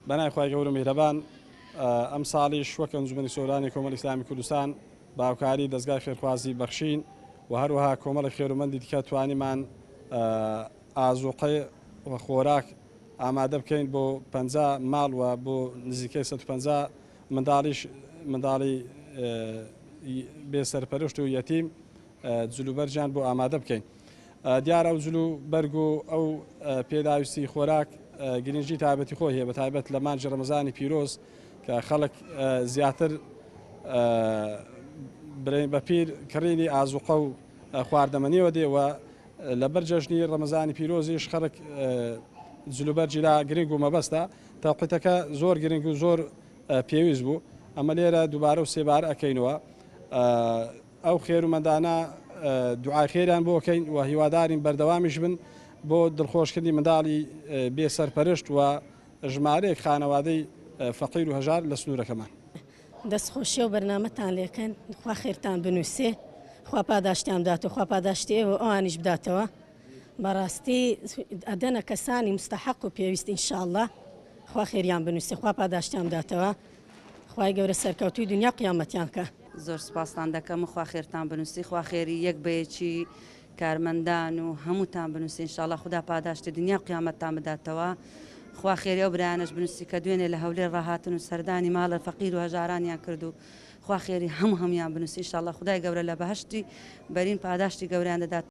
بەنای خوای گەورە میهرەبان ئەم ساڵیش وەک ئەنجومەنی سۆرانی کۆمەڵی ئیسلامی کوردستان باوکاری دەستگای خێرخوازی بەخشین و هەروەها کۆمەڵی خێرمەندی دیکە توانیمان ئازوقەی و خۆراک ئامادە بکەین بۆ 50 ماڵ و بۆ نزیکەی 150 منداڵی بێسەرپەرشت و یەتیم جلوبەرجیان بۆ ئامادە بکەین. دیارە ئەو جلوبەرگ و ئەو پێداویستی خۆراک گرنگی تایبەتی خۆی هەیە بە تایبەت لە مانجی ڕەمەزانی پیرۆز کە خەڵک زیاتر بە پیر کڕینی ئازوقە و خواردەمەنیەوە دێوە لەبەر جەژنی ڕەمەزانی پیرۆزیش خەڵک جلوبەرجی لا گرنگ و مەبەستە تاقیتەکە زۆر گرنگ و زۆر پێویست بوو. ئەمە لێرە دووبارە و سێبار ئەکەینەوە ئەو خێرومەندانە دوعای خێریان بۆ ئەکەین و هیوادارین بەردەوامیش بن بۆ دڵخۆشکردنی منداڵی بێسەرپەرشت و ژمارەیەک خانەوادەی فەقیر و هەژار لە سنوورەکەمان. دەستخۆشیە و بەرنامەتان لێکەن خوا خێرتان بنووسێ خوا پاداشتیان بداتەوە خوا پاداشتی ئێوە ئەوانیش بداتەوە بەڕاستی ئەدەنە کەسانی مستەحەق و پێویست ئینشاءالله خوا خێریان بنووسێ خوا پاداشتیان بداتەوە خوای گەورە سەرکەوتوی دنیا قیامەتیان کە. زۆر سپاستان دەکەم و خوا خێرتان بنووسی خوا خێری یەک بەیەکی کارمەندان و هەمووتان بنووسی ئینشاءالله خدا پاداشتی دنیا قیامەتتان بداتەوە خوا خێری ئەو برایانەش بنووسی کە دوێنێ لە هەولێر ڕاهاتن و سەردانی ماڵە فەقیر و هەژارانیان کرد و خوا خێری هەموو هەمیان بنووسی ئینشاءالله خدای گەورە لە بەهەشتی بەرین پاداشتی گەوریان دەدات.